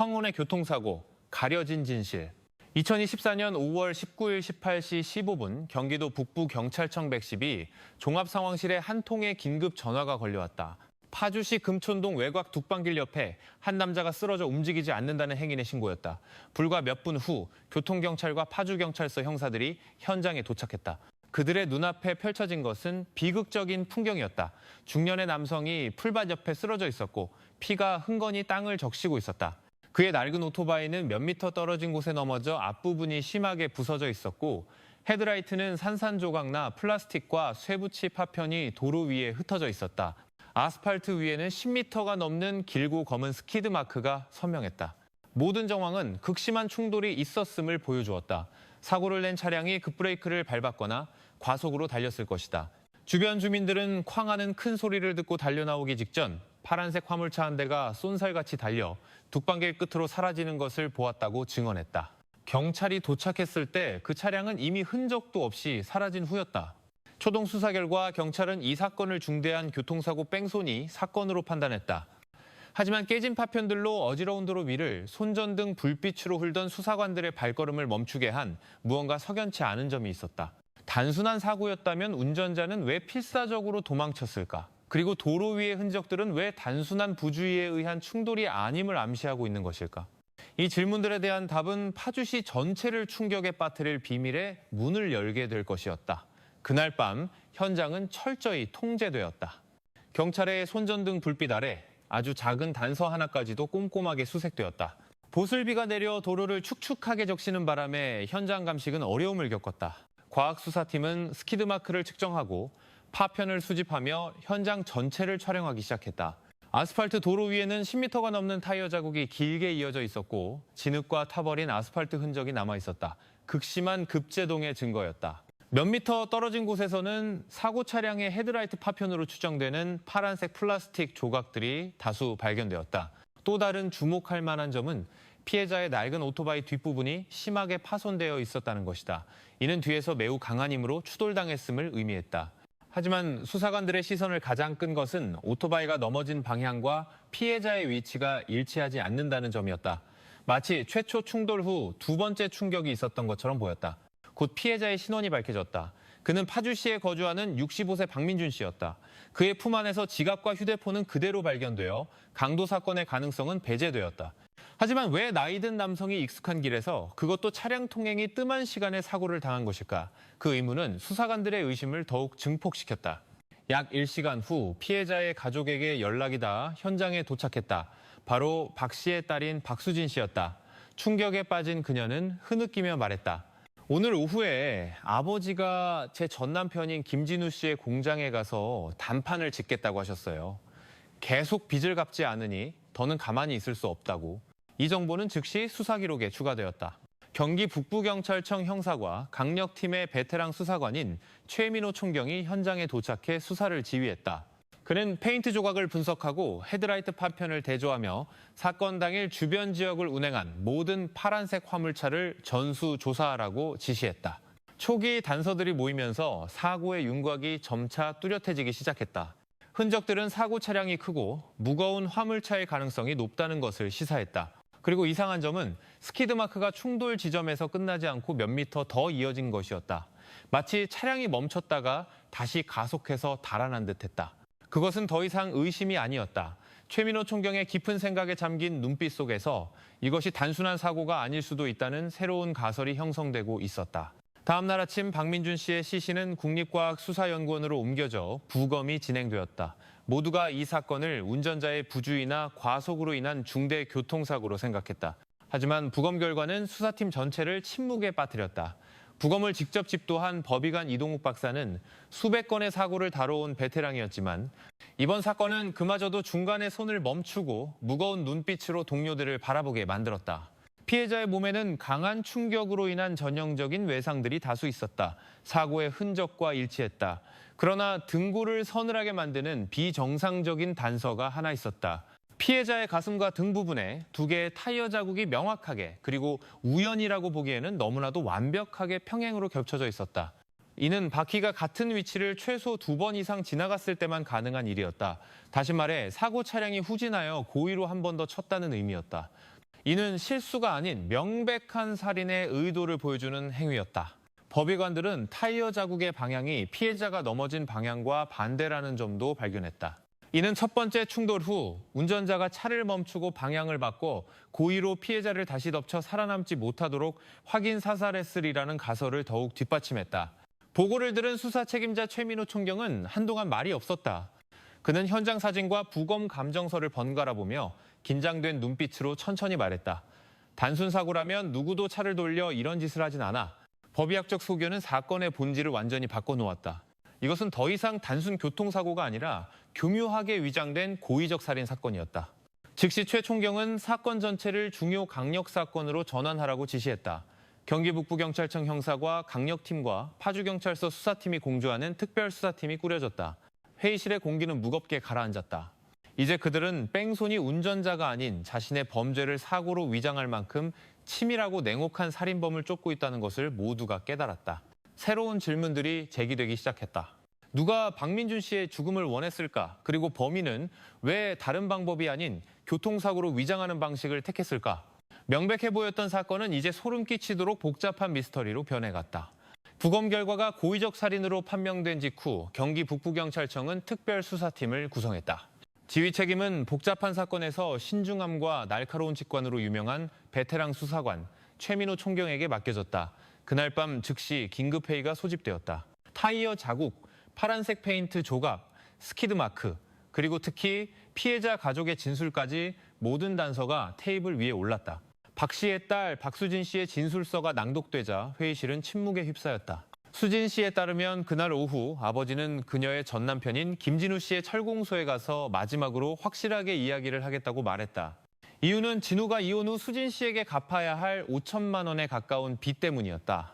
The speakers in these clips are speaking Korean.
황혼의 교통사고, 가려진 진실. 2024년 5월 19일 18시 15분 경기도 북부경찰청 110이 종합상황실에 한 통의 긴급 전화가 걸려왔다. 파주시 금촌동 외곽 둑방길 옆에 한 남자가 쓰러져 움직이지 않는다는 행인의 신고였다. 불과 몇 분 후 교통경찰과 파주경찰서 형사들이 현장에 도착했다. 그들의 눈앞에 펼쳐진 것은 비극적인 풍경이었다. 중년의 남성이 풀밭 옆에 쓰러져 있었고 피가 흥건히 땅을 적시고 있었다. 그의 낡은 오토바이는 몇 미터 떨어진 곳에 넘어져 앞부분이 심하게 부서져 있었고 헤드라이트는 산산조각나 플라스틱과 쇠붙이 파편이 도로 위에 흩어져 있었다. 아스팔트 위에는 10m가 넘는 길고 검은 스키드 마크가 선명했다. 모든 정황은 극심한 충돌이 있었음을 보여주었다. 사고를 낸 차량이 급브레이크를 밟았거나 과속으로 달렸을 것이다. 주변 주민들은 쾅하는 큰 소리를 듣고 달려나오기 직전 파란색 화물차 한 대가 쏜살같이 달려 둑방길 끝으로 사라지는 것을 보았다고 증언했다. 경찰이 도착했을 때 그 차량은 이미 흔적도 없이 사라진 후였다. 초동 수사 결과 경찰은 이 사건을 중대한 교통사고 뺑소니 사건으로 판단했다. 하지만 깨진 파편들로 어지러운 도로 위를 손전등 불빛으로 흘던 수사관들의 발걸음을 멈추게 한 무언가 석연치 않은 점이 있었다. 단순한 사고였다면 운전자는 왜 필사적으로 도망쳤을까? 그리고 도로 위의 흔적들은 왜 단순한 부주의에 의한 충돌이 아님을 암시하고 있는 것일까? 이 질문들에 대한 답은 파주시 전체를 충격에 빠뜨릴 비밀의 문을 열게 될 것이었다. 그날 밤 현장은 철저히 통제되었다. 경찰의 손전등 불빛 아래 아주 작은 단서 하나까지도 꼼꼼하게 수색되었다. 보슬비가 내려 도로를 축축하게 적시는 바람에 현장 감식은 어려움을 겪었다. 과학수사팀은 스키드마크를 측정하고 파편을 수집하며 현장 전체를 촬영하기 시작했다. 아스팔트 도로 위에는 10m가 넘는 타이어 자국이 길게 이어져 있었고 진흙과 타버린 아스팔트 흔적이 남아 있었다. 극심한 급제동의 증거였다. 몇 미터 떨어진 곳에서는 사고 차량의 헤드라이트 파편으로 추정되는 파란색 플라스틱 조각들이 다수 발견되었다. 또 다른 주목할 만한 점은 피해자의 낡은 오토바이 뒷부분이 심하게 파손되어 있었다는 것이다. 이는 뒤에서 매우 강한 힘으로 추돌당했음을 의미했다. 하지만 수사관들의 시선을 가장 끈 것은 오토바이가 넘어진 방향과 피해자의 위치가 일치하지 않는다는 점이었다. 마치 최초 충돌 후 두 번째 충격이 있었던 것처럼 보였다. 곧 피해자의 신원이 밝혀졌다. 그는 파주시에 거주하는 65세 박민준 씨였다. 그의 품 안에서 지갑과 휴대폰은 그대로 발견되어 강도 사건의 가능성은 배제되었다. 하지만 왜 나이든 남성이 익숙한 길에서 그것도 차량 통행이 뜸한 시간에 사고를 당한 것일까? 그 의문은 수사관들의 의심을 더욱 증폭시켰다. 약 1시간 후 피해자의 가족에게 연락이 닿아 현장에 도착했다. 바로 박 씨의 딸인 박수진 씨였다. 충격에 빠진 그녀는 흐느끼며 말했다. 오늘 오후에 아버지가 제 전 남편인 김진우 씨의 공장에 가서 단판을 짓겠다고 하셨어요. 계속 빚을 갚지 않으니 더는 가만히 있을 수 없다고. 이 정보는 즉시 수사 기록에 추가되었다. 경기 북부경찰청 형사과 강력팀의 베테랑 수사관인 최민호 총경이 현장에 도착해 수사를 지휘했다. 그는 페인트 조각을 분석하고 헤드라이트 파편을 대조하며 사건 당일 주변 지역을 운행한 모든 파란색 화물차를 전수조사하라고 지시했다. 초기 단서들이 모이면서 사고의 윤곽이 점차 뚜렷해지기 시작했다. 흔적들은 사고 차량이 크고 무거운 화물차의 가능성이 높다는 것을 시사했다. 그리고 이상한 점은 스키드마크가 충돌 지점에서 끝나지 않고 몇 미터 더 이어진 것이었다. 마치 차량이 멈췄다가 다시 가속해서 달아난 듯했다. 그것은 더 이상 의심이 아니었다. 최민호 총경의 깊은 생각에 잠긴 눈빛 속에서 이것이 단순한 사고가 아닐 수도 있다는 새로운 가설이 형성되고 있었다. 다음 날 아침 박민준 씨의 시신은 국립과학수사연구원으로 옮겨져 부검이 진행되었다. 모두가 이 사건을 운전자의 부주의나 과속으로 인한 중대 교통사고로 생각했다. 하지만 부검 결과는 수사팀 전체를 침묵에 빠뜨렸다. 부검을 직접 집도한 법의관 이동욱 박사는 수백 건의 사고를 다뤄온 베테랑이었지만 이번 사건은 그마저도 중간에 손을 멈추고 무거운 눈빛으로 동료들을 바라보게 만들었다. 피해자의 몸에는 강한 충격으로 인한 전형적인 외상들이 다수 있었다. 사고의 흔적과 일치했다. 그러나 등골을 서늘하게 만드는 비정상적인 단서가 하나 있었다. 피해자의 가슴과 등 부분에 두 개의 타이어 자국이 명확하게 그리고 우연이라고 보기에는 너무나도 완벽하게 평행으로 겹쳐져 있었다. 이는 바퀴가 같은 위치를 최소 2번 이상 지나갔을 때만 가능한 일이었다. 다시 말해 사고 차량이 후진하여 고의로 한 번 더 쳤다는 의미였다. 이는 실수가 아닌 명백한 살인의 의도를 보여주는 행위였다. 법의관들은 타이어 자국의 방향이 피해자가 넘어진 방향과 반대라는 점도 발견했다. 이는 첫 번째 충돌 후 운전자가 차를 멈추고 방향을 바꿔 고의로 피해자를 다시 덮쳐 살아남지 못하도록 확인 사살했으리라는 가설을 더욱 뒷받침했다. 보고를 들은 수사 책임자 최민호 총경은 한동안 말이 없었다. 그는 현장 사진과 부검 감정서를 번갈아 보며 긴장된 눈빛으로 천천히 말했다. 단순 사고라면 누구도 차를 돌려 이런 짓을 하진 않아. 법의학적 소견은 사건의 본질을 완전히 바꿔놓았다. 이것은 더 이상 단순 교통사고가 아니라 교묘하게 위장된 고의적 살인 사건이었다. 즉시 최 총경은 사건 전체를 중요 강력사건으로 전환하라고 지시했다. 경기 북부경찰청 형사과 강력팀과 파주경찰서 수사팀이 공조하는 특별수사팀이 꾸려졌다. 회의실의 공기는 무겁게 가라앉았다. 이제 그들은 뺑소니 운전자가 아닌 자신의 범죄를 사고로 위장할 만큼 치밀하고 냉혹한 살인범을 쫓고 있다는 것을 모두가 깨달았다. 새로운 질문들이 제기되기 시작했다. 누가 박민준 씨의 죽음을 원했을까? 그리고 범인은 왜 다른 방법이 아닌 교통사고로 위장하는 방식을 택했을까? 명백해 보였던 사건은 이제 소름 끼치도록 복잡한 미스터리로 변해갔다. 부검 결과가 고의적 살인으로 판명된 직후 경기 북부경찰청은 특별수사팀을 구성했다. 지휘 책임은 복잡한 사건에서 신중함과 날카로운 직관으로 유명한 베테랑 수사관 최민호 총경에게 맡겨졌다. 그날 밤 즉시 긴급회의가 소집되었다. 타이어 자국, 파란색 페인트 조각, 스키드 마크, 그리고 특히 피해자 가족의 진술까지 모든 단서가 테이블 위에 올랐다. 박 씨의 딸 박수진 씨의 진술서가 낭독되자 회의실은 침묵에 휩싸였다. 수진 씨에 따르면 그날 오후 아버지는 그녀의 전 남편인 김진우 씨의 철공소에 가서 마지막으로 확실하게 이야기를 하겠다고 말했다. 이유는 진우가 이혼 후 수진 씨에게 갚아야 할 5천만 원에 가까운 빚 때문이었다.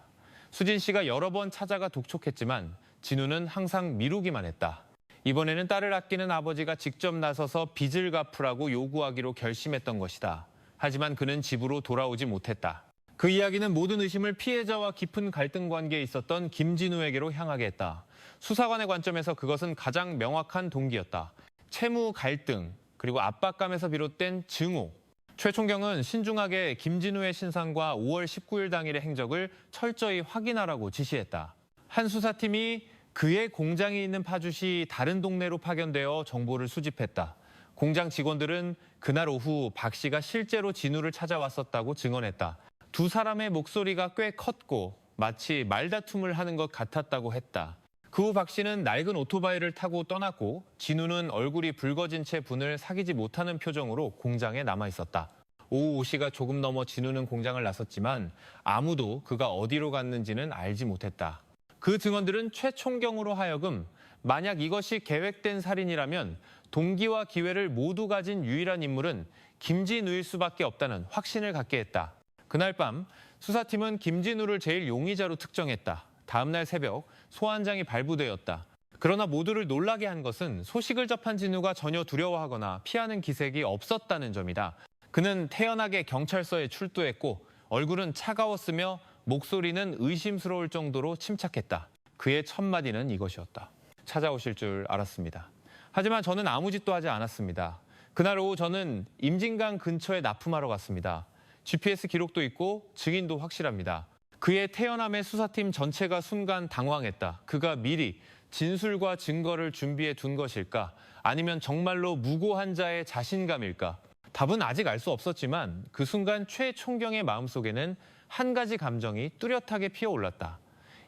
수진 씨가 여러 번 찾아가 독촉했지만 진우는 항상 미루기만 했다. 이번에는 딸을 아끼는 아버지가 직접 나서서 빚을 갚으라고 요구하기로 결심했던 것이다. 하지만 그는 집으로 돌아오지 못했다. 그 이야기는 모든 의심을 피해자와 깊은 갈등 관계에 있었던 김진우에게로 향하게 했다. 수사관의 관점에서 그것은 가장 명확한 동기였다. 채무 갈등, 그리고 압박감에서 비롯된 증오. 최 총경은 신중하게 김진우의 신상과 5월 19일 당일의 행적을 철저히 확인하라고 지시했다. 한 수사팀이 그의 공장이 있는 파주시 다른 동네로 파견되어 정보를 수집했다. 공장 직원들은 그날 오후 박 씨가 실제로 진우를 찾아왔었다고 증언했다. 두 사람의 목소리가 꽤 컸고 마치 말다툼을 하는 것 같았다고 했다. 그 후 박 씨는 낡은 오토바이를 타고 떠났고 진우는 얼굴이 붉어진 채 분을 사귀지 못하는 표정으로 공장에 남아 있었다. 오후 5시가 조금 넘어 진우는 공장을 나섰지만 아무도 그가 어디로 갔는지는 알지 못했다. 그 증언들은 최 총경으로 하여금 만약 이것이 계획된 살인이라면 동기와 기회를 모두 가진 유일한 인물은 김진우일 수밖에 없다는 확신을 갖게 했다. 그날 밤 수사팀은 김진우를 제일 용의자로 특정했다. 다음 날 새벽 소환장이 발부되었다. 그러나 모두를 놀라게 한 것은 소식을 접한 진우가 전혀 두려워하거나 피하는 기색이 없었다는 점이다. 그는 태연하게 경찰서에 출두했고 얼굴은 차가웠으며 목소리는 의심스러울 정도로 침착했다. 그의 첫 마디는 이것이었다. 찾아오실 줄 알았습니다. 하지만 저는 아무 짓도 하지 않았습니다. 그날 오후 저는 임진강 근처에 납품하러 갔습니다. GPS 기록도 있고 증인도 확실합니다. 그의 태연함에 수사팀 전체가 순간 당황했다. 그가 미리 진술과 증거를 준비해 둔 것일까? 아니면 정말로 무고한 자의 자신감일까? 답은 아직 알 수 없었지만 그 순간 최 총경의 마음속에는 한 가지 감정이 뚜렷하게 피어올랐다.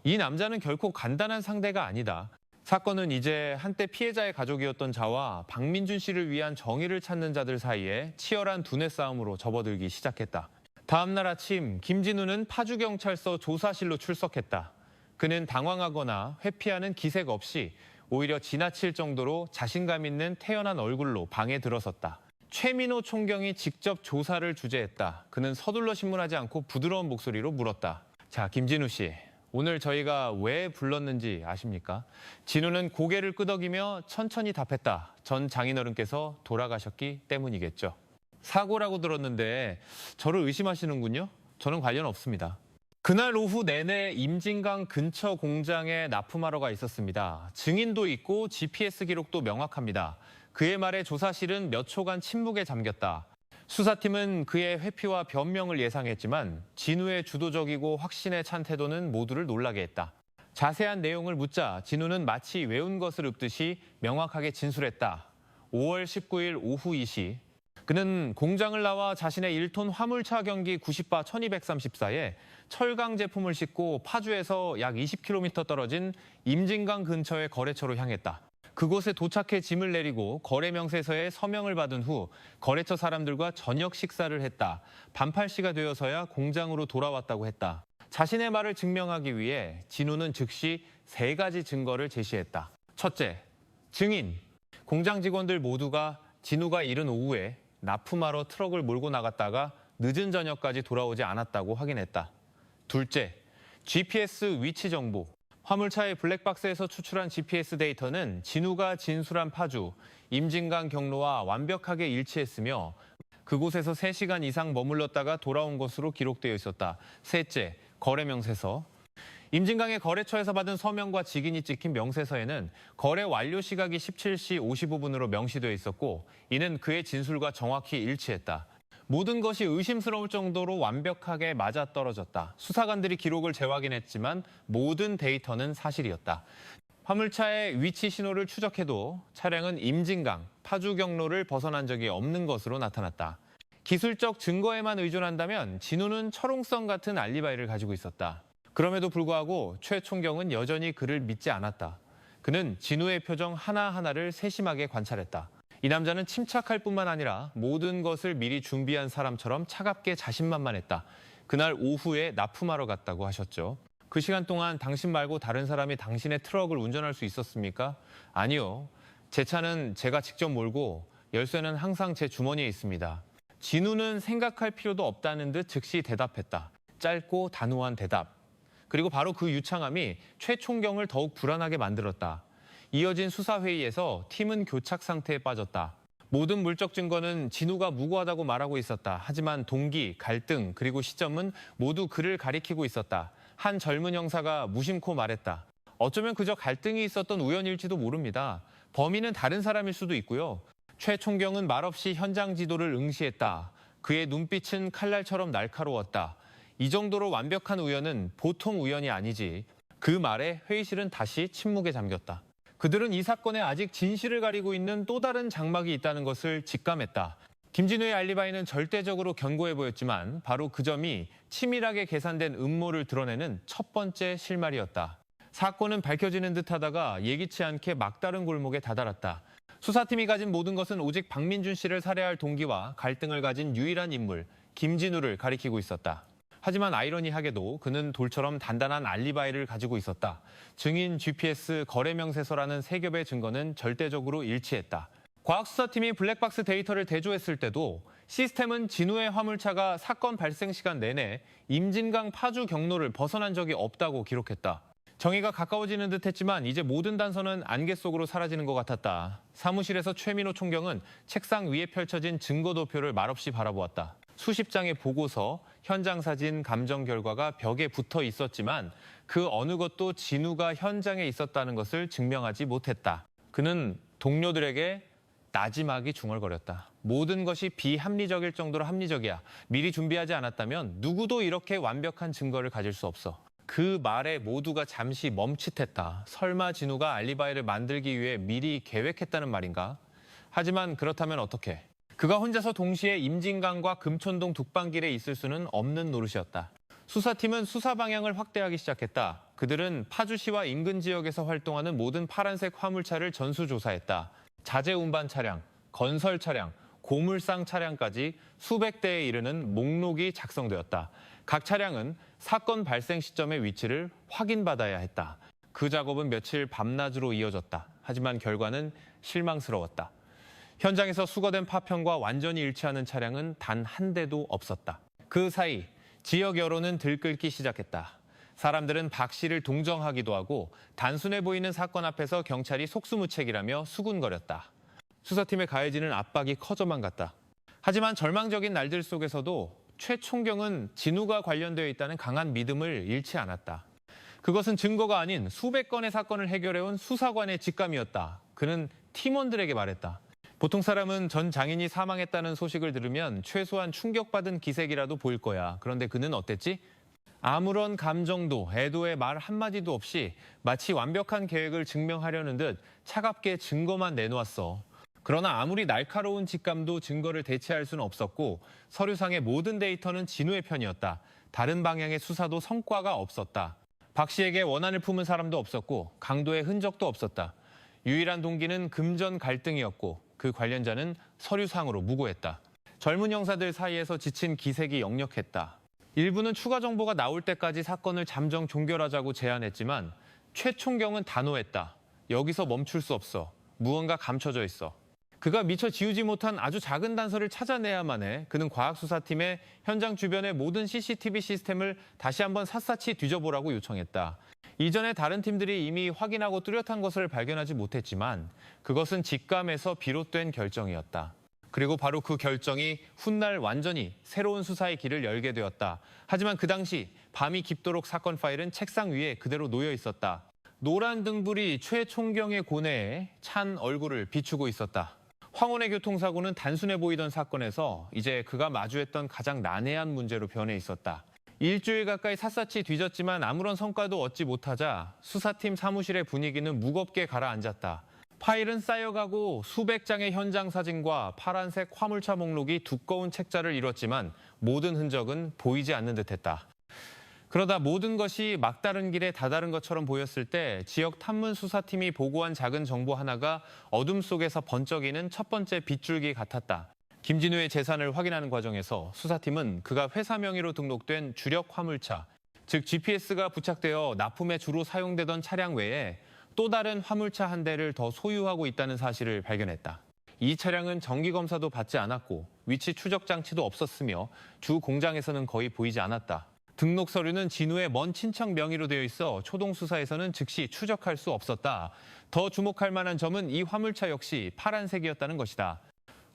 이 남자는 결코 간단한 상대가 아니다. 사건은 이제 한때 피해자의 가족이었던 자와 박민준 씨를 위한 정의를 찾는 자들 사이에 치열한 두뇌 싸움으로 접어들기 시작했다. 다음 날 아침 김진우는 파주경찰서 조사실로 출석했다. 그는 당황하거나 회피하는 기색 없이 오히려 지나칠 정도로 자신감 있는 태연한 얼굴로 방에 들어섰다. 최민호 총경이 직접 조사를 주재했다. 그는 서둘러 신문하지 않고 부드러운 목소리로 물었다. 자, 김진우 씨. 오늘 저희가 왜 불렀는지 아십니까? 진우는 고개를 끄덕이며 천천히 답했다. 전 장인어른께서 돌아가셨기 때문이겠죠. 사고라고 들었는데 저를 의심하시는군요. 저는 관련 없습니다. 그날 오후 내내 임진강 근처 공장에 납품하러 가 있었습니다. 증인도 있고 GPS 기록도 명확합니다. 그의 말에 조사실은 몇 초간 침묵에 잠겼다. 수사팀은 그의 회피와 변명을 예상했지만 진우의 주도적이고 확신에 찬 태도는 모두를 놀라게 했다. 자세한 내용을 묻자 진우는 마치 외운 것을 읊듯이 명확하게 진술했다. 5월 19일 오후 2시 그는 공장을 나와 자신의 1톤 화물차 경기 90바 1234에 철강 제품을 싣고 파주에서 약 20km 떨어진 임진강 근처의 거래처로 향했다. 그곳에 도착해 짐을 내리고 거래 명세서에 서명을 받은 후 거래처 사람들과 저녁 식사를 했다. 밤 8시가 되어서야 공장으로 돌아왔다고 했다. 자신의 말을 증명하기 위해 진우는 즉시 3가지 증거를 제시했다. 첫째, 증인. 공장 직원들 모두가 진우가 이른 오후에 납품하러 트럭을 몰고 나갔다가 늦은 저녁까지 돌아오지 않았다고 확인했다. 둘째, GPS 위치 정보. 화물차의 블랙박스에서 추출한 GPS 데이터는 진우가 진술한 파주, 임진강 경로와 완벽하게 일치했으며 그곳에서 3시간 이상 머물렀다가 돌아온 것으로 기록되어 있었다. 셋째, 거래 명세서. 임진강의 거래처에서 받은 서명과 직인이 찍힌 명세서에는 거래 완료 시각이 17시 55분으로 명시되어 있었고 이는 그의 진술과 정확히 일치했다. 모든 것이 의심스러울 정도로 완벽하게 맞아떨어졌다. 수사관들이 기록을 재확인했지만 모든 데이터는 사실이었다. 화물차의 위치 신호를 추적해도 차량은 임진강, 파주 경로를 벗어난 적이 없는 것으로 나타났다. 기술적 증거에만 의존한다면 진우는 철옹성 같은 알리바이를 가지고 있었다. 그럼에도 불구하고 최 총경은 여전히 그를 믿지 않았다. 그는 진우의 표정 하나하나를 세심하게 관찰했다. 이 남자는 침착할 뿐만 아니라 모든 것을 미리 준비한 사람처럼 차갑게 자신만만했다. 그날 오후에 납품하러 갔다고 하셨죠. 그 시간 동안 당신 말고 다른 사람이 당신의 트럭을 운전할 수 있었습니까? 아니요. 제 차는 제가 직접 몰고 열쇠는 항상 제 주머니에 있습니다. 진우는 생각할 필요도 없다는 듯 즉시 대답했다. 짧고 단호한 대답. 그리고 바로 그 유창함이 최 총경을 더욱 불안하게 만들었다. 이어진 수사회의에서 팀은 교착 상태에 빠졌다. 모든 물적 증거는 진우가 무고하다고 말하고 있었다. 하지만 동기, 갈등, 그리고 시점은 모두 그를 가리키고 있었다. 한 젊은 형사가 무심코 말했다. 어쩌면 그저 갈등이 있었던 우연일지도 모릅니다. 범인은 다른 사람일 수도 있고요. 최 총경은 말없이 현장 지도를 응시했다. 그의 눈빛은 칼날처럼 날카로웠다. 이 정도로 완벽한 우연은 보통 우연이 아니지. 그 말에 회의실은 다시 침묵에 잠겼다. 그들은 이 사건에 아직 진실을 가리고 있는 또 다른 장막이 있다는 것을 직감했다. 김진우의 알리바이는 절대적으로 견고해 보였지만 바로 그 점이 치밀하게 계산된 음모를 드러내는 첫 번째 실마리였다. 사건은 밝혀지는 듯하다가 예기치 않게 막다른 골목에 다다랐다. 수사팀이 가진 모든 것은 오직 박민준 씨를 살해할 동기와 갈등을 가진 유일한 인물, 김진우를 가리키고 있었다. 하지만 아이러니하게도 그는 돌처럼 단단한 알리바이를 가지고 있었다. 증인, GPS, 거래 명세서라는 3겹의 증거는 절대적으로 일치했다. 과학수사팀이 블랙박스 데이터를 대조했을 때도 시스템은 진우의 화물차가 사건 발생 시간 내내 임진강 파주 경로를 벗어난 적이 없다고 기록했다. 정의가 가까워지는 듯했지만 이제 모든 단서는 안개 속으로 사라지는 것 같았다. 사무실에서 최민호 총경은 책상 위에 펼쳐진 증거도표를 말없이 바라보았다. 수십 장의 보고서, 현장 사진, 감정 결과가 벽에 붙어 있었지만 그 어느 것도 진우가 현장에 있었다는 것을 증명하지 못했다. 그는 동료들에게 나지막이 중얼거렸다. 모든 것이 비합리적일 정도로 합리적이야. 미리 준비하지 않았다면 누구도 이렇게 완벽한 증거를 가질 수 없어. 그 말에 모두가 잠시 멈칫했다. 설마 진우가 알리바이를 만들기 위해 미리 계획했다는 말인가? 하지만 그렇다면 어떻게? 그가 혼자서 동시에 임진강과 금촌동 북방길에 있을 수는 없는 노릇이었다. 수사팀은 수사 방향을 확대하기 시작했다. 그들은 파주시와 인근 지역에서 활동하는 모든 파란색 화물차를 전수조사했다. 자재 운반 차량, 건설 차량, 고물상 차량까지 수백 대에 이르는 목록이 작성되었다. 각 차량은 사건 발생 시점의 위치를 확인받아야 했다. 그 작업은 며칠 밤낮으로 이어졌다. 하지만 결과는 실망스러웠다. 현장에서 수거된 파편과 완전히 일치하는 차량은 단 한 대도 없었다. 그 사이 지역 여론은 들끓기 시작했다. 사람들은 박 씨를 동정하기도 하고 단순해 보이는 사건 앞에서 경찰이 속수무책이라며 수군거렸다. 수사팀에 가해지는 압박이 커져만 갔다. 하지만 절망적인 날들 속에서도 최 총경은 진우가 관련되어 있다는 강한 믿음을 잃지 않았다. 그것은 증거가 아닌 수백 건의 사건을 해결해온 수사관의 직감이었다. 그는 팀원들에게 말했다. 보통 사람은 전 장인이 사망했다는 소식을 들으면 최소한 충격받은 기색이라도 보일 거야. 그런데 그는 어땠지? 아무런 감정도 애도의 말 한마디도 없이 마치 완벽한 계획을 증명하려는 듯 차갑게 증거만 내놓았어. 그러나 아무리 날카로운 직감도 증거를 대체할 수는 없었고 서류상의 모든 데이터는 진우의 편이었다. 다른 방향의 수사도 성과가 없었다. 박 씨에게 원한을 품은 사람도 없었고 강도의 흔적도 없었다. 유일한 동기는 금전 갈등이었고 그 관련자는 서류상으로 무고했다. 젊은 형사들 사이에서 지친 기색이 역력했다. 일부는 추가 정보가 나올 때까지 사건을 잠정 종결하자고 제안했지만 최 총경은 단호했다. 여기서 멈출 수 없어. 무언가 감춰져 있어. 그가 미처 지우지 못한 아주 작은 단서를 찾아내야만 해. 그는 과학수사팀에 현장 주변의 모든 CCTV 시스템을 다시 한번 샅샅이 뒤져보라고 요청했다. 이전에 다른 팀들이 이미 확인하고 뚜렷한 것을 발견하지 못했지만 그것은 직감에서 비롯된 결정이었다. 그리고 바로 그 결정이 훗날 완전히 새로운 수사의 길을 열게 되었다. 하지만 그 당시 밤이 깊도록 사건 파일은 책상 위에 그대로 놓여 있었다. 노란 등불이 최 총경의 고뇌에 찬 얼굴을 비추고 있었다. 황혼의 교통사고는 단순해 보이던 사건에서 이제 그가 마주했던 가장 난해한 문제로 변해 있었다. 일주일 가까이 샅샅이 뒤졌지만 아무런 성과도 얻지 못하자 수사팀 사무실의 분위기는 무겁게 가라앉았다. 파일은 쌓여가고 수백 장의 현장 사진과 파란색 화물차 목록이 두꺼운 책자를 이뤘지만 모든 흔적은 보이지 않는 듯했다. 그러다 모든 것이 막다른 길에 다다른 것처럼 보였을 때 지역 탐문 수사팀이 보고한 작은 정보 하나가 어둠 속에서 번쩍이는 첫 번째 빗줄기 같았다. 김진우의 재산을 확인하는 과정에서 수사팀은 그가 회사 명의로 등록된 주력 화물차, 즉 GPS가 부착되어 납품에 주로 사용되던 차량 외에 또 다른 화물차 한 대를 더 소유하고 있다는 사실을 발견했다. 이 차량은 정기검사도 받지 않았고 위치 추적 장치도 없었으며 주 공장에서는 거의 보이지 않았다. 등록 서류는 진우의 먼 친척 명의로 되어 있어 초동 수사에서는 즉시 추적할 수 없었다. 더 주목할 만한 점은 이 화물차 역시 파란색이었다는 것이다.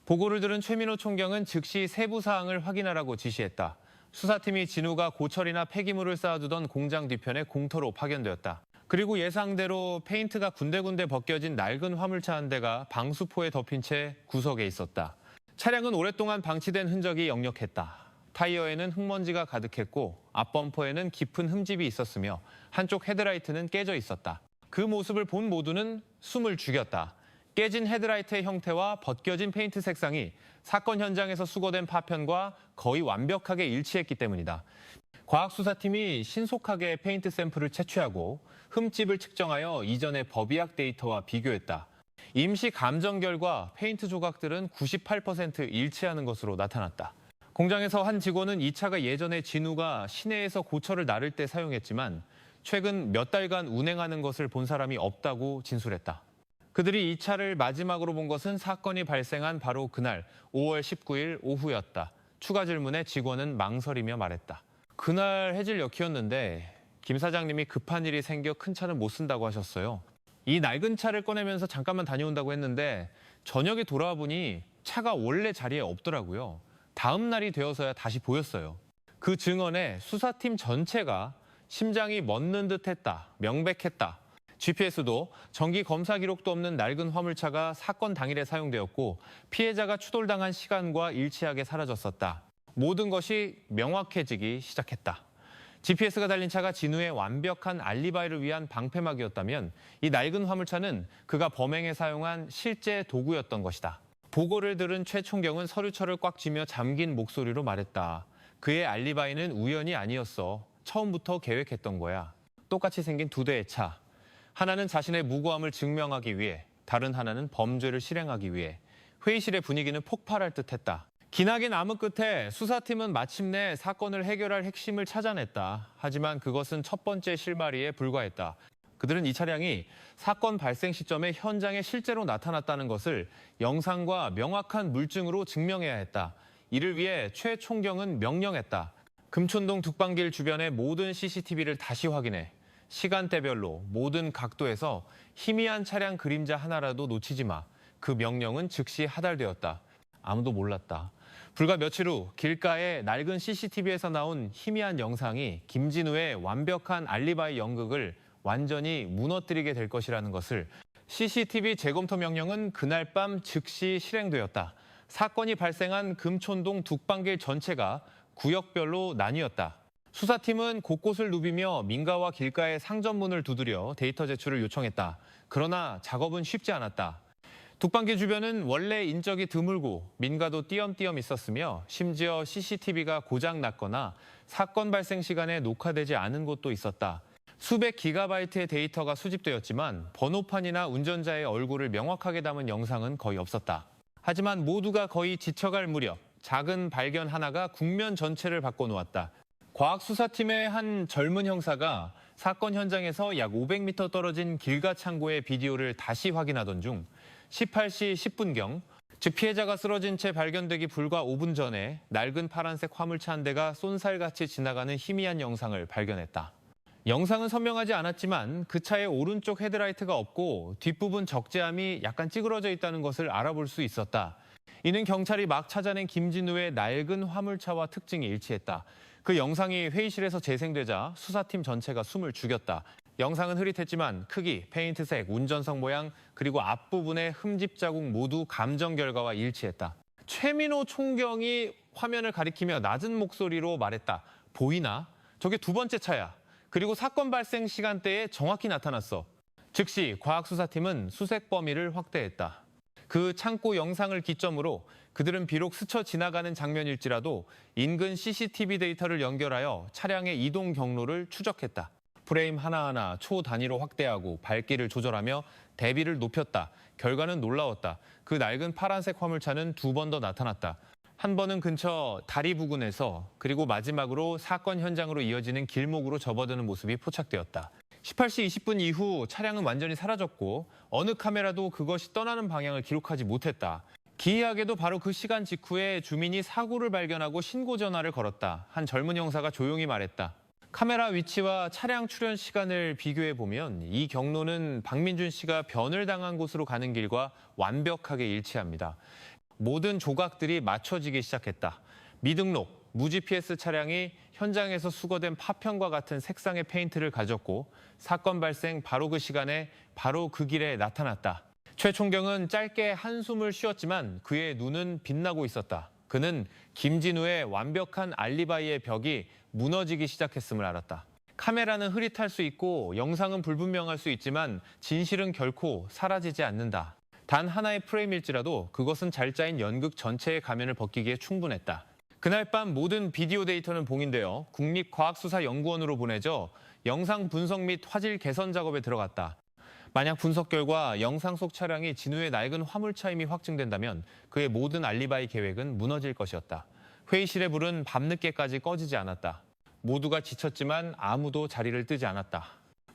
보고를 들은 최민호 총경은 즉시 세부 사항을 확인하라고 지시했다. 수사팀이 진우가 고철이나 폐기물을 쌓아두던 공장 뒤편에 공터로 파견되었다. 그리고 예상대로 페인트가 군데군데 벗겨진 낡은 화물차 한 대가 방수포에 덮인 채 구석에 있었다. 차량은 오랫동안 방치된 흔적이 역력했다. 타이어에는 흙먼지가 가득했고 앞범퍼에는 깊은 흠집이 있었으며 한쪽 헤드라이트는 깨져 있었다. 그 모습을 본 모두는 숨을 죽였다. 깨진 헤드라이트의 형태와 벗겨진 페인트 색상이 사건 현장에서 수거된 파편과 거의 완벽하게 일치했기 때문이다. 과학수사팀이 신속하게 페인트 샘플을 채취하고 흠집을 측정하여 이전의 법의학 데이터와 비교했다. 임시 감정 결과 페인트 조각들은 98% 일치하는 것으로 나타났다. 공장에서 한 직원은 이 차가 예전에 진우가 시내에서 고철을 나를 때 사용했지만 최근 몇 달간 운행하는 것을 본 사람이 없다고 진술했다. 그들이 이 차를 마지막으로 본 것은 사건이 발생한 바로 그날 5월 19일 오후였다. 추가 질문에 직원은 망설이며 말했다. 그날 해질녘이었는데 김 사장님이 급한 일이 생겨 큰 차는 못 쓴다고 하셨어요. 이 낡은 차를 꺼내면서 잠깐만 다녀온다고 했는데 저녁에 돌아와 보니 차가 원래 자리에 없더라고요. 다음 날이 되어서야 다시 보였어요. 그 증언에 수사팀 전체가 심장이 멎는 듯했다. 명백했다. GPS도 정기 검사 기록도 없는 낡은 화물차가 사건 당일에 사용되었고 피해자가 추돌당한 시간과 일치하게 사라졌었다. 모든 것이 명확해지기 시작했다. GPS가 달린 차가 진우의 완벽한 알리바이를 위한 방패막이었다면 이 낡은 화물차는 그가 범행에 사용한 실제 도구였던 것이다. 보고를 들은 최 총경은 서류철을 꽉 쥐며 잠긴 목소리로 말했다. 그의 알리바이는 우연이 아니었어. 처음부터 계획했던 거야. 똑같이 생긴 두 대의 차. 하나는 자신의 무고함을 증명하기 위해, 다른 하나는 범죄를 실행하기 위해. 회의실의 분위기는 폭발할 듯했다. 기나긴 암흑 끝에 수사팀은 마침내 사건을 해결할 핵심을 찾아냈다. 하지만 그것은 첫 번째 실마리에 불과했다. 그들은 이 차량이 사건 발생 시점에 현장에 실제로 나타났다는 것을 영상과 명확한 물증으로 증명해야 했다. 이를 위해 최 총경은 명령했다. 금촌동 둑방길 주변의 모든 CCTV를 다시 확인해 시간대별로 모든 각도에서 희미한 차량 그림자 하나라도 놓치지 마. 그 명령은 즉시 하달되었다. 아무도 몰랐다. 불과 며칠 후 길가의 낡은 CCTV에서 나온 희미한 영상이 김진우의 완벽한 알리바이 연극을 완전히 무너뜨리게 될 것이라는 것을 CCTV 재검토 명령은 그날 밤 즉시 실행되었다. 사건이 발생한 금촌동 둑방길 전체가 구역별로 나뉘었다. 수사팀은 곳곳을 누비며 민가와 길가의 상점문을 두드려 데이터 제출을 요청했다. 그러나 작업은 쉽지 않았다. 둑방길 주변은 원래 인적이 드물고 민가도 띄엄띄엄 있었으며 심지어 CCTV가 고장났거나 사건 발생 시간에 녹화되지 않은 곳도 있었다. 수백 기가바이트의 데이터가 수집되었지만 번호판이나 운전자의 얼굴을 명확하게 담은 영상은 거의 없었다. 하지만 모두가 거의 지쳐갈 무렵 작은 발견 하나가 국면 전체를 바꿔놓았다. 과학수사팀의 한 젊은 형사가 사건 현장에서 약 500m 떨어진 길가 창고의 비디오를 다시 확인하던 중 18시 10분경, 즉 피해자가 쓰러진 채 발견되기 불과 5분 전에 낡은 파란색 화물차 한 대가 쏜살같이 지나가는 희미한 영상을 발견했다. 영상은 선명하지 않았지만 그 차의 오른쪽 헤드라이트가 없고 뒷부분 적재함이 약간 찌그러져 있다는 것을 알아볼 수 있었다. 이는 경찰이 막 찾아낸 김진우의 낡은 화물차와 특징이 일치했다. 그 영상이 회의실에서 재생되자 수사팀 전체가 숨을 죽였다. 영상은 흐릿했지만 크기, 페인트색, 운전석 모양, 그리고 앞부분의 흠집 자국 모두 감정 결과와 일치했다. 최민호 총경이 화면을 가리키며 낮은 목소리로 말했다. 보이나? 저게 두 번째 차야. 그리고 사건 발생 시간대에 정확히 나타났어. 즉시 과학수사팀은 수색 범위를 확대했다. 그 창고 영상을 기점으로 그들은 비록 스쳐 지나가는 장면일지라도 인근 CCTV 데이터를 연결하여 차량의 이동 경로를 추적했다. 프레임 하나하나 초단위로 확대하고 밝기를 조절하며 대비를 높였다. 결과는 놀라웠다. 그 낡은 파란색 화물차는 두 번 더 나타났다. 한 번은 근처 다리 부근에서, 그리고 마지막으로 사건 현장으로 이어지는 길목으로 접어드는 모습이 포착되었다. 18시 20분 이후 차량은 완전히 사라졌고 어느 카메라도 그것이 떠나는 방향을 기록하지 못했다. 기이하게도 바로 그 시간 직후에 주민이 사고를 발견하고 신고 전화를 걸었다. 한 젊은 형사가 조용히 말했다. 카메라 위치와 차량 출현 시간을 비교해보면 이 경로는 박민준 씨가 변을 당한 곳으로 가는 길과 완벽하게 일치합니다. 모든 조각들이 맞춰지기 시작했다. 미등록, 무GPS 차량이 현장에서 수거된 파편과 같은 색상의 페인트를 가졌고 사건 발생 바로 그 시간에 바로 그 길에 나타났다. 최 총경은 짧게 한숨을 쉬었지만 그의 눈은 빛나고 있었다. 그는 김진우의 완벽한 알리바이의 벽이 무너지기 시작했음을 알았다. 카메라는 흐릿할 수 있고 영상은 불분명할 수 있지만 진실은 결코 사라지지 않는다. 단 하나의 프레임일지라도 그것은 잘 짜인 연극 전체의 가면을 벗기기에 충분했다. 그날 밤 모든 비디오 데이터는 봉인되어 국립과학수사연구원으로 보내져 영상 분석 및 화질 개선 작업에 들어갔다. 만약 분석 결과 영상 속 차량이 진우의 낡은 화물차임이 확증된다면 그의 모든 알리바이 계획은 무너질 것이었다. 회의실의 불은 밤늦게까지 꺼지지 않았다. 모두가 지쳤지만 아무도 자리를 뜨지 않았다.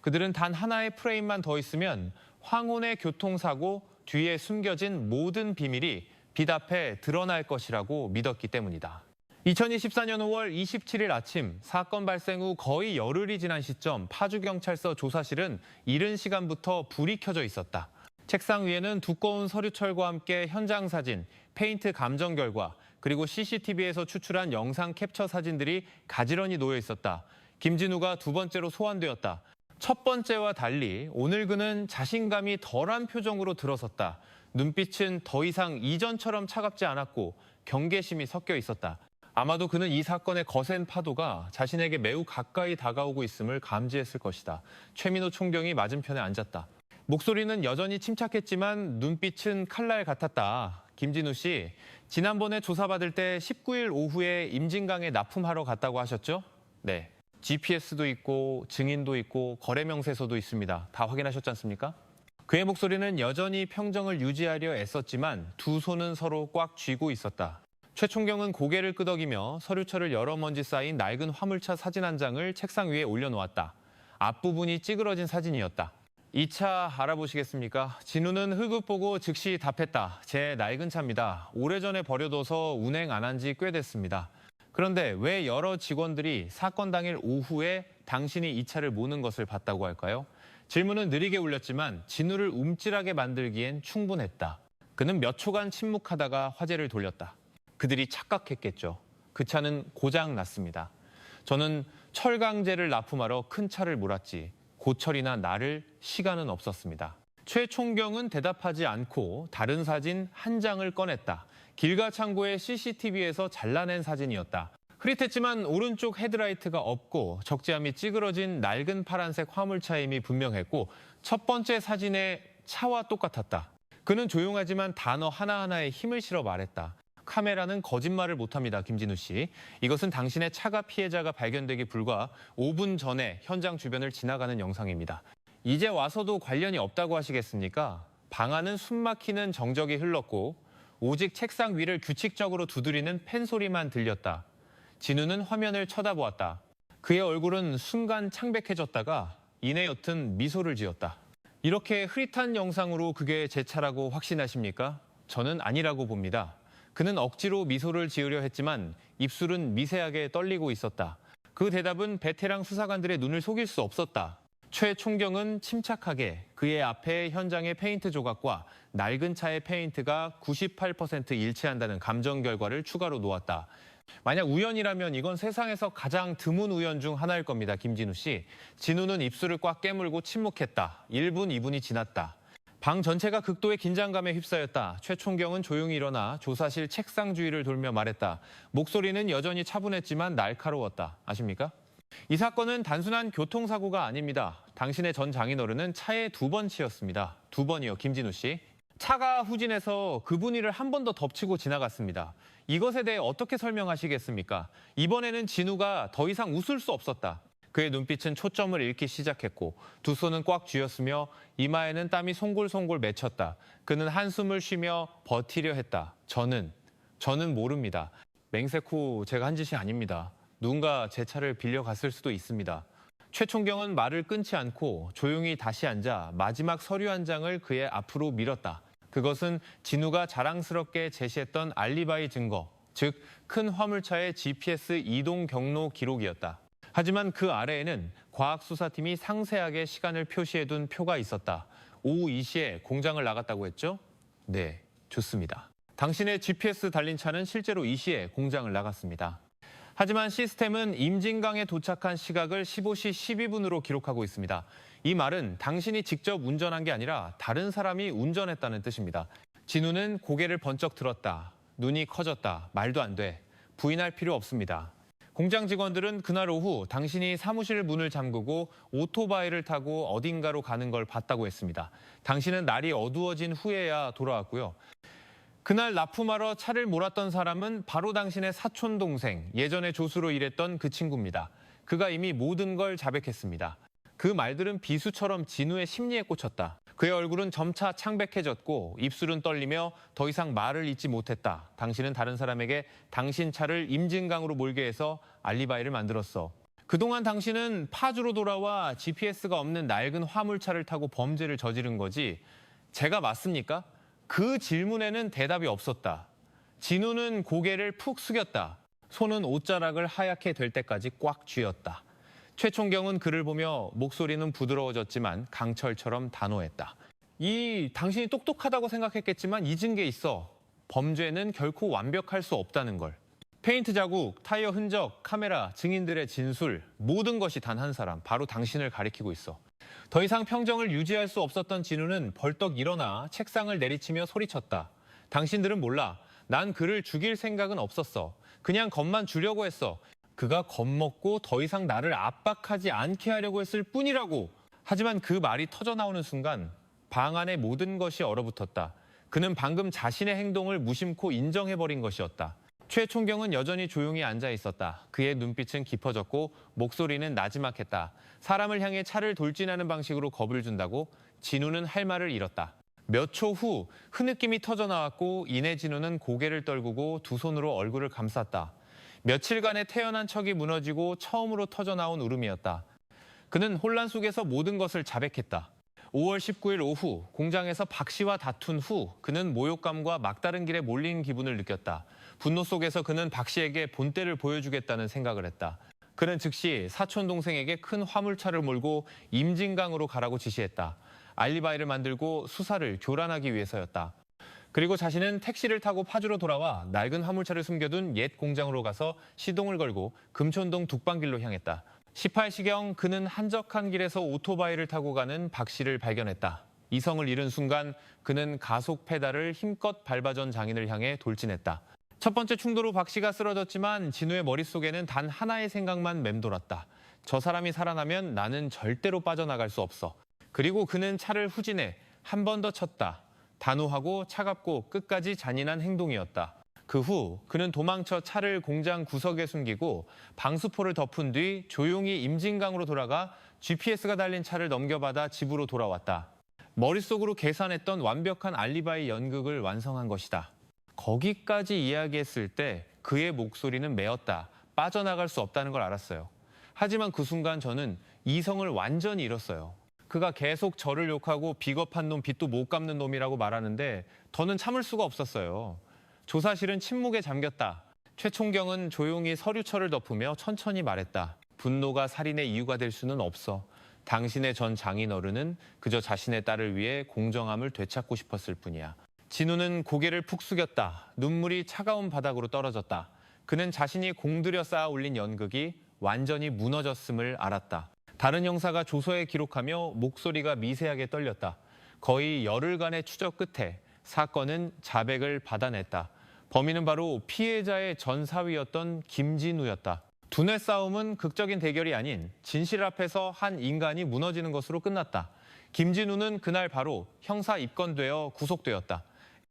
그들은 단 하나의 프레임만 더 있으면 황혼의 교통사고 뒤에 숨겨진 모든 비밀이 빛 앞에 드러날 것이라고 믿었기 때문이다. 2024년 5월 27일 아침 사건 발생 후 거의 열흘이 지난 시점 파주경찰서 조사실은 이른 시간부터 불이 켜져 있었다. 책상 위에는 두꺼운 서류철과 함께 현장 사진, 페인트 감정 결과, 그리고 CCTV에서 추출한 영상 캡처 사진들이 가지런히 놓여 있었다. 김진우가 두 번째로 소환되었다. 첫 번째와 달리 오늘 그는 자신감이 덜한 표정으로 들어섰다. 눈빛은 더 이상 이전처럼 차갑지 않았고 경계심이 섞여 있었다. 아마도 그는 이 사건의 거센 파도가 자신에게 매우 가까이 다가오고 있음을 감지했을 것이다. 최민호 총경이 맞은편에 앉았다. 목소리는 여전히 침착했지만 눈빛은 칼날 같았다. 김진우 씨, 지난번에 조사받을 때 19일 오후에 임진강에 납품하러 갔다고 하셨죠? 네. GPS도 있고 증인도 있고 거래 명세서도 있습니다. 다 확인하셨지 않습니까? 그의 목소리는 여전히 평정을 유지하려 애썼지만 두 손은 서로 꽉 쥐고 있었다. 최 총경은 고개를 끄덕이며 서류철을 여러 먼지 쌓인 낡은 화물차 사진 한 장을 책상 위에 올려놓았다. 앞부분이 찌그러진 사진이었다. 이 차 알아보시겠습니까? 진우는 흙을 보고 즉시 답했다. 제 낡은 차입니다. 오래전에 버려둬서 운행 안 한 지 꽤 됐습니다. 그런데 왜 여러 직원들이 사건 당일 오후에 당신이 이 차를 모는 것을 봤다고 할까요? 질문은 느리게 울렸지만 진우를 움찔하게 만들기엔 충분했다. 그는 몇 초간 침묵하다가 화제를 돌렸다. 그들이 착각했겠죠. 그 차는 고장 났습니다. 저는 철강제를 납품하러 큰 차를 몰았지. 고철이나 나를 시간은 없었습니다. 최 총경은 대답하지 않고 다른 사진 한 장을 꺼냈다. 길가 창고의 CCTV에서 잘라낸 사진이었다. 흐릿했지만 오른쪽 헤드라이트가 없고 적재함이 찌그러진 낡은 파란색 화물차임이 분명했고 첫 번째 사진의 차와 똑같았다. 그는 조용하지만 단어 하나하나에 힘을 실어 말했다. 카메라는 거짓말을 못합니다, 김진우 씨. 이것은 당신의 차가 피해자가 발견되기 불과 5분 전에 현장 주변을 지나가는 영상입니다. 이제 와서도 관련이 없다고 하시겠습니까? 방 안은 숨막히는 정적이 흘렀고 오직 책상 위를 규칙적으로 두드리는 펜 소리만 들렸다. 진우는 화면을 쳐다보았다. 그의 얼굴은 순간 창백해졌다가 이내 옅은 미소를 지었다. 이렇게 흐릿한 영상으로 그게 제 차라고 확신하십니까? 저는 아니라고 봅니다. 그는 억지로 미소를 지으려 했지만 입술은 미세하게 떨리고 있었다. 그 대답은 베테랑 수사관들의 눈을 속일 수 없었다. 최 총경은 침착하게 그의 앞에 현장의 페인트 조각과 낡은 차의 페인트가 98% 일치한다는 감정 결과를 추가로 놓았다. 만약 우연이라면 이건 세상에서 가장 드문 우연 중 하나일 겁니다, 김진우 씨. 진우는 입술을 꽉 깨물고 침묵했다. 1분, 2분이 지났다. 방 전체가 극도의 긴장감에 휩싸였다. 최 총경은 조용히 일어나 조사실 책상 주위를 돌며 말했다. 목소리는 여전히 차분했지만 날카로웠다. 아십니까? 이 사건은 단순한 교통사고가 아닙니다. 당신의 전 장인어른은 차에 2번 치였습니다. 2번이요, 김진우 씨. 차가 후진해서 그분이를 한 번 더 덮치고 지나갔습니다. 이것에 대해 어떻게 설명하시겠습니까? 이번에는 진우가 더 이상 웃을 수 없었다. 그의 눈빛은 초점을 잃기 시작했고 두 손은 꽉 쥐었으며 이마에는 땀이 송골송골 맺혔다. 그는 한숨을 쉬며 버티려 했다. 저는 모릅니다. 맹세 후 제가 한 짓이 아닙니다. 누군가 제 차를 빌려갔을 수도 있습니다. 최 총경은 말을 끊지 않고 조용히 다시 앉아 마지막 서류 한 장을 그의 앞으로 밀었다. 그것은 진우가 자랑스럽게 제시했던 알리바이 증거, 즉 큰 화물차의 GPS 이동 경로 기록이었다. 하지만 그 아래에는 과학수사팀이 상세하게 시간을 표시해둔 표가 있었다. 오후 2시에 공장을 나갔다고 했죠? 네, 좋습니다. 당신의 GPS 달린 차는 실제로 2시에 공장을 나갔습니다. 하지만 시스템은 임진강에 도착한 시각을 15시 12분으로 기록하고 있습니다. 이 말은 당신이 직접 운전한 게 아니라 다른 사람이 운전했다는 뜻입니다. 진우는 고개를 번쩍 들었다. 눈이 커졌다. 말도 안 돼. 부인할 필요 없습니다. 공장 직원들은 그날 오후 당신이 사무실 문을 잠그고 오토바이를 타고 어딘가로 가는 걸 봤다고 했습니다. 당신은 날이 어두워진 후에야 돌아왔고요. 그날 납품하러 차를 몰았던 사람은 바로 당신의 사촌 동생, 예전에 조수로 일했던 그 친구입니다. 그가 이미 모든 걸 자백했습니다. 그 말들은 비수처럼 진우의 심리에 꽂혔다. 그의 얼굴은 점차 창백해졌고 입술은 떨리며 더 이상 말을 잇지 못했다. 당신은 다른 사람에게 당신 차를 임진강으로 몰게 해서 알리바이를 만들었어. 그동안 당신은 파주로 돌아와 GPS가 없는 낡은 화물차를 타고 범죄를 저지른 거지. 제가 맞습니까? 그 질문에는 대답이 없었다. 진우는 고개를 푹 숙였다. 손은 옷자락을 하얗게 될 때까지 꽉 쥐었다. 최 총경은 그를 보며 목소리는 부드러워졌지만 강철처럼 단호했다. 당신이 똑똑하다고 생각했겠지만 잊은 게 있어. 범죄는 결코 완벽할 수 없다는 걸. 페인트 자국, 타이어 흔적, 카메라, 증인들의 진술, 모든 것이 단 한 사람, 바로 당신을 가리키고 있어. 더 이상 평정을 유지할 수 없었던 진우는 벌떡 일어나 책상을 내리치며 소리쳤다. 당신들은 몰라. 난 그를 죽일 생각은 없었어. 그냥 겁만 주려고 했어. 그가 겁먹고 더 이상 나를 압박하지 않게 하려고 했을 뿐이라고. 하지만 그 말이 터져나오는 순간 방 안의 모든 것이 얼어붙었다. 그는 방금 자신의 행동을 무심코 인정해버린 것이었다. 최 총경은 여전히 조용히 앉아 있었다. 그의 눈빛은 깊어졌고 목소리는 나지막했다. 사람을 향해 차를 돌진하는 방식으로 겁을 준다고? 진우는 할 말을 잃었다. 몇 초 후 흐느낌이 터져나왔고 이내 진우는 고개를 떨구고 두 손으로 얼굴을 감쌌다. 며칠간의 태연한 척이 무너지고 처음으로 터져나온 울음이었다. 그는 혼란 속에서 모든 것을 자백했다. 5월 19일 오후 공장에서 박 씨와 다툰 후 그는 모욕감과 막다른 길에 몰린 기분을 느꼈다. 분노 속에서 그는 박 씨에게 본때를 보여주겠다는 생각을 했다. 그는 즉시 사촌 동생에게 큰 화물차를 몰고 임진강으로 가라고 지시했다. 알리바이를 만들고 수사를 교란하기 위해서였다. 그리고 자신은 택시를 타고 파주로 돌아와 낡은 화물차를 숨겨둔 옛 공장으로 가서 시동을 걸고 금촌동 북방길로 향했다. 18시경 그는 한적한 길에서 오토바이를 타고 가는 박 씨를 발견했다. 이성을 잃은 순간 그는 가속 페달을 힘껏 밟아전 장인을 향해 돌진했다. 첫 번째 충돌 후 박 씨가 쓰러졌지만 진우의 머릿속에는 단 하나의 생각만 맴돌았다. 저 사람이 살아나면 나는 절대로 빠져나갈 수 없어. 그리고 그는 차를 후진해 한 번 더 쳤다. 단호하고 차갑고 끝까지 잔인한 행동이었다. 그 후 그는 도망쳐 차를 공장 구석에 숨기고 방수포를 덮은 뒤 조용히 임진강으로 돌아가 GPS가 달린 차를 넘겨받아 집으로 돌아왔다. 머릿속으로 계산했던 완벽한 알리바이 연극을 완성한 것이다. 거기까지 이야기했을 때 그의 목소리는 메었다. 빠져나갈 수 없다는 걸 알았어요. 하지만 그 순간 저는 이성을 완전히 잃었어요. 그가 계속 저를 욕하고 비겁한 놈, 빚도 못 갚는 놈이라고 말하는데 더는 참을 수가 없었어요. 조사실은 침묵에 잠겼다. 최총경은 조용히 서류철을 덮으며 천천히 말했다. 분노가 살인의 이유가 될 수는 없어. 당신의 전 장인어른은 그저 자신의 딸을 위해 공정함을 되찾고 싶었을 뿐이야. 진우는 고개를 푹 숙였다. 눈물이 차가운 바닥으로 떨어졌다. 그는 자신이 공들여 쌓아 올린 연극이 완전히 무너졌음을 알았다. 다른 형사가 조서에 기록하며 목소리가 미세하게 떨렸다. 거의 열흘간의 추적 끝에 사건은 자백을 받아냈다. 범인은 바로 피해자의 전 사위였던 김진우였다. 두뇌 싸움은 극적인 대결이 아닌 진실 앞에서 한 인간이 무너지는 것으로 끝났다. 김진우는 그날 바로 형사 입건되어 구속되었다.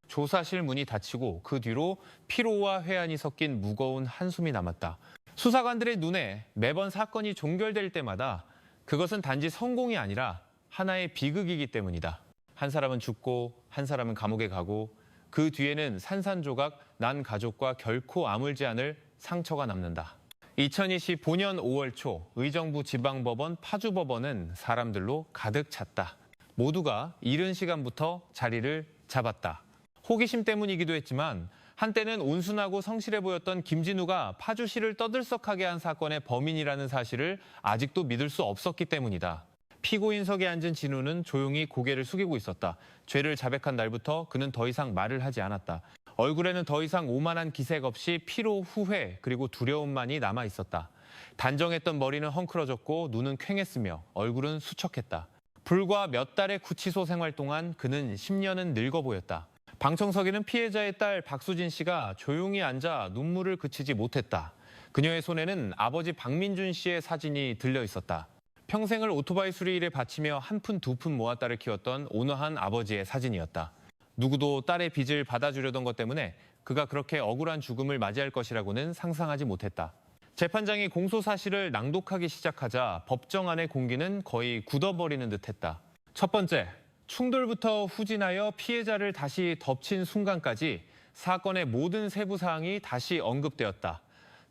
조사실 문이 닫히고 그 뒤로 피로와 회한이 섞인 무거운 한숨이 남았다. 수사관들의 눈에 매번 사건이 종결될 때마다 그것은 단지 성공이 아니라 하나의 비극이기 때문이다. 한 사람은 죽고 한 사람은 감옥에 가고 그 뒤에는 산산조각 난 가족과 결코 아물지 않을 상처가 남는다. 2025년 5월 초 의정부 지방법원 파주법원은 사람들로 가득 찼다. 모두가 이른 시간부터 자리를 잡았다. 호기심 때문이기도 했지만 한때는 온순하고 성실해 보였던 김진우가 파주시를 떠들썩하게 한 사건의 범인이라는 사실을 아직도 믿을 수 없었기 때문이다. 피고인석에 앉은 진우는 조용히 고개를 숙이고 있었다. 죄를 자백한 날부터 그는 더 이상 말을 하지 않았다. 얼굴에는 더 이상 오만한 기색 없이 피로, 후회, 그리고 두려움만이 남아 있었다. 단정했던 머리는 헝클어졌고 눈은 퀭했으며 얼굴은 수척했다. 불과 몇 달의 구치소 생활 동안 그는 10년은 늙어 보였다. 방청석에는 피해자의 딸 박수진 씨가 조용히 앉아 눈물을 그치지 못했다. 그녀의 손에는 아버지 박민준 씨의 사진이 들려 있었다. 평생을 오토바이 수리일에 바치며 한 푼 두 푼 모아 딸을 키웠던 온화한 아버지의 사진이었다. 누구도 딸의 빚을 받아주려던 것 때문에 그가 그렇게 억울한 죽음을 맞이할 것이라고는 상상하지 못했다. 재판장이 공소 사실을 낭독하기 시작하자 법정 안의 공기는 거의 굳어버리는 듯했다. 첫 번째, 충돌부터 후진하여 피해자를 다시 덮친 순간까지 사건의 모든 세부 사항이 다시 언급되었다.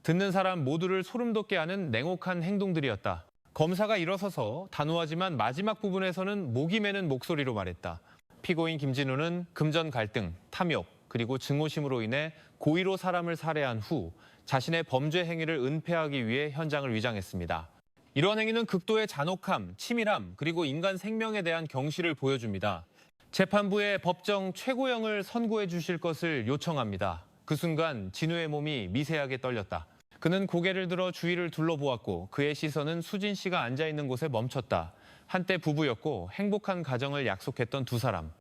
듣는 사람 모두를 소름 돋게 하는 냉혹한 행동들이었다. 검사가 일어서서 단호하지만 마지막 부분에서는 목이 메는 목소리로 말했다. 피고인 김진우는 금전 갈등, 탐욕, 그리고 증오심으로 인해 고의로 사람을 살해한 후 자신의 범죄 행위를 은폐하기 위해 현장을 위장했습니다. 이러한 행위는 극도의 잔혹함, 치밀함, 그리고 인간 생명에 대한 경시를 보여줍니다. 재판부에 법정 최고형을 선고해 주실 것을 요청합니다. 그 순간 진우의 몸이 미세하게 떨렸다. 그는 고개를 들어 주위를 둘러보았고 그의 시선은 수진 씨가 앉아있는 곳에 멈췄다. 한때 부부였고 행복한 가정을 약속했던 두 사람.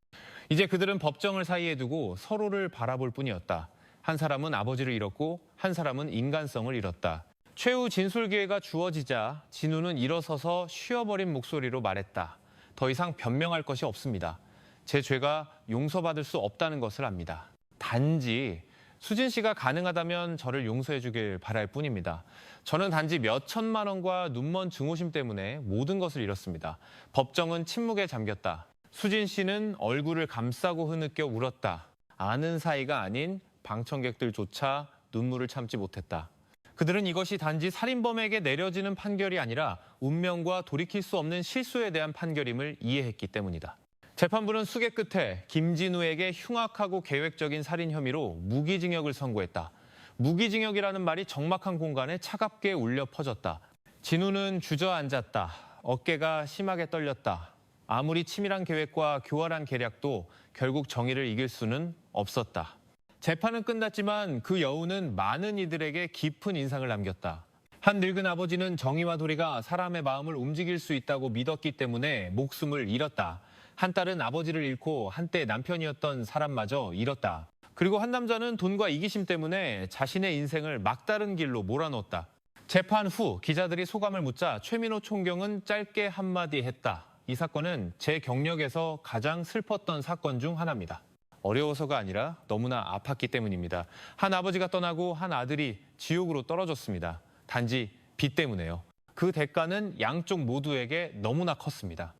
이제 그들은 법정을 사이에 두고 서로를 바라볼 뿐이었다. 한 사람은 아버지를 잃었고 한 사람은 인간성을 잃었다. 최후 진술 기회가 주어지자 진우는 일어서서 쉬어버린 목소리로 말했다. 더 이상 변명할 것이 없습니다. 제 죄가 용서받을 수 없다는 것을 압니다. 단지 수진 씨가 가능하다면 저를 용서해 주길 바랄 뿐입니다. 저는 단지 몇 천만 원과 눈먼 증오심 때문에 모든 것을 잃었습니다. 법정은 침묵에 잠겼다. 수진 씨는 얼굴을 감싸고 흐느껴 울었다. 아는 사이가 아닌 방청객들조차 눈물을 참지 못했다. 그들은 이것이 단지 살인범에게 내려지는 판결이 아니라 운명과 돌이킬 수 없는 실수에 대한 판결임을 이해했기 때문이다. 재판부는 수개 끝에 김진우에게 흉악하고 계획적인 살인 혐의로 무기징역을 선고했다. 무기징역이라는 말이 적막한 공간에 차갑게 울려 퍼졌다. 진우는 주저앉았다. 어깨가 심하게 떨렸다. 아무리 치밀한 계획과 교활한 계략도 결국 정의를 이길 수는 없었다. 재판은 끝났지만 그 여우는 많은 이들에게 깊은 인상을 남겼다. 한 늙은 아버지는 정의와 도리가 사람의 마음을 움직일 수 있다고 믿었기 때문에 목숨을 잃었다. 한 딸은 아버지를 잃고 한때 남편이었던 사람마저 잃었다. 그리고 한 남자는 돈과 이기심 때문에 자신의 인생을 막다른 길로 몰아넣었다. 재판 후 기자들이 소감을 묻자 최민호 총경은 짧게 한마디 했다. 이 사건은 제 경력에서 가장 슬펐던 사건 중 하나입니다. 어려워서가 아니라 너무나 아팠기 때문입니다. 한 아버지가 떠나고 한 아들이 지옥으로 떨어졌습니다. 단지 빚 때문에요. 그 대가는 양쪽 모두에게 너무나 컸습니다.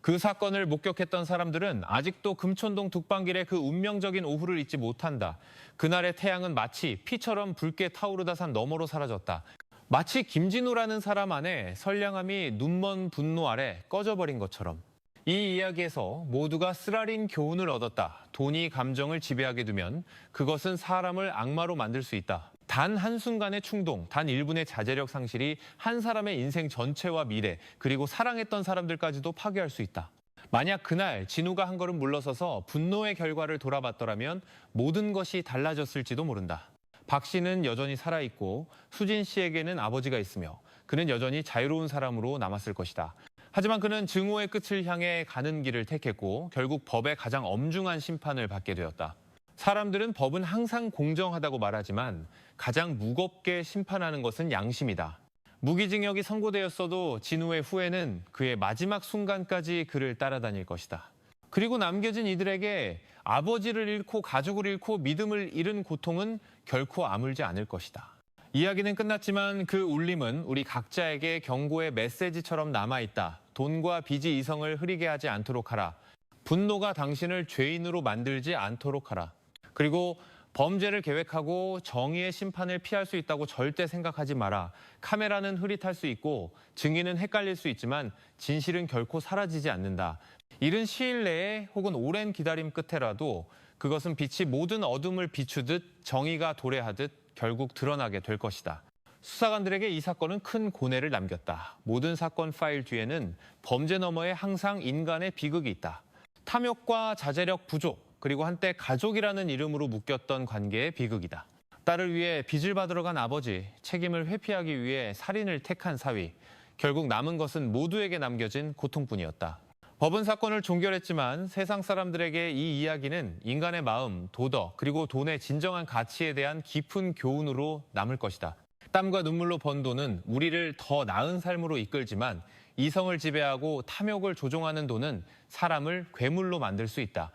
그 사건을 목격했던 사람들은 아직도 금촌동 둑방길의 그 운명적인 오후를 잊지 못한다. 그날의 태양은 마치 피처럼 붉게 타오르다 산 너머로 사라졌다. 마치 김진우라는 사람 안에 선량함이 눈먼 분노 아래 꺼져버린 것처럼. 이 이야기에서 모두가 쓰라린 교훈을 얻었다. 돈이 감정을 지배하게 두면 그것은 사람을 악마로 만들 수 있다. 단 한순간의 충동, 단 1분의 자제력 상실이 한 사람의 인생 전체와 미래, 그리고 사랑했던 사람들까지도 파괴할 수 있다. 만약 그날 진우가 한 걸음 물러서서 분노의 결과를 돌아봤더라면 모든 것이 달라졌을지도 모른다. 박 씨는 여전히 살아있고 수진 씨에게는 아버지가 있으며 그는 여전히 자유로운 사람으로 남았을 것이다. 하지만 그는 증오의 끝을 향해 가는 길을 택했고 결국 법의 가장 엄중한 심판을 받게 되었다. 사람들은 법은 항상 공정하다고 말하지만 가장 무겁게 심판하는 것은 양심이다. 무기징역이 선고되었어도 진우의 후회는 그의 마지막 순간까지 그를 따라다닐 것이다. 그리고 남겨진 이들에게 아버지를 잃고 가족을 잃고 믿음을 잃은 고통은 결코 아물지 않을 것이다. 이야기는 끝났지만 그 울림은 우리 각자에게 경고의 메시지처럼 남아있다. 돈과 빚이 이성을 흐리게 하지 않도록 하라. 분노가 당신을 죄인으로 만들지 않도록 하라. 그리고 범죄를 계획하고 정의의 심판을 피할 수 있다고 절대 생각하지 마라. 카메라는 흐릿할 수 있고 증인은 헷갈릴 수 있지만 진실은 결코 사라지지 않는다. 이른 시일 내에 혹은 오랜 기다림 끝에라도 그것은 빛이 모든 어둠을 비추듯 정의가 도래하듯 결국 드러나게 될 것이다. 수사관들에게 이 사건은 큰 고뇌를 남겼다. 모든 사건 파일 뒤에는 범죄 너머에 항상 인간의 비극이 있다. 탐욕과 자제력 부족, 그리고 한때 가족이라는 이름으로 묶였던 관계의 비극이다. 딸을 위해 빚을 받으러 간 아버지, 책임을 회피하기 위해 살인을 택한 사위, 결국 남은 것은 모두에게 남겨진 고통뿐이었다. 법은 사건을 종결했지만 세상 사람들에게 이 이야기는 인간의 마음, 도덕, 그리고 돈의 진정한 가치에 대한 깊은 교훈으로 남을 것이다. 땀과 눈물로 번 돈은 우리를 더 나은 삶으로 이끌지만 이성을 지배하고 탐욕을 조종하는 돈은 사람을 괴물로 만들 수 있다.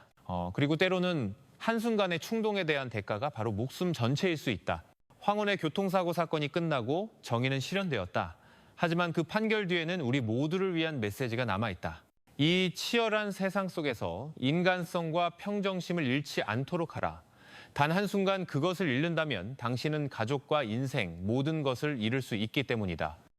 그리고 때로는 한순간의 충동에 대한 대가가 바로 목숨 전체일 수 있다. 황혼의 교통사고 사건이 끝나고 정의는 실현되었다. 하지만 그 판결 뒤에는 우리 모두를 위한 메시지가 남아있다. 이 치열한 세상 속에서 인간성과 평정심을 잃지 않도록 하라. 단 한순간 그것을 잃는다면 당신은 가족과 인생, 모든 것을 잃을 수 있기 때문이다.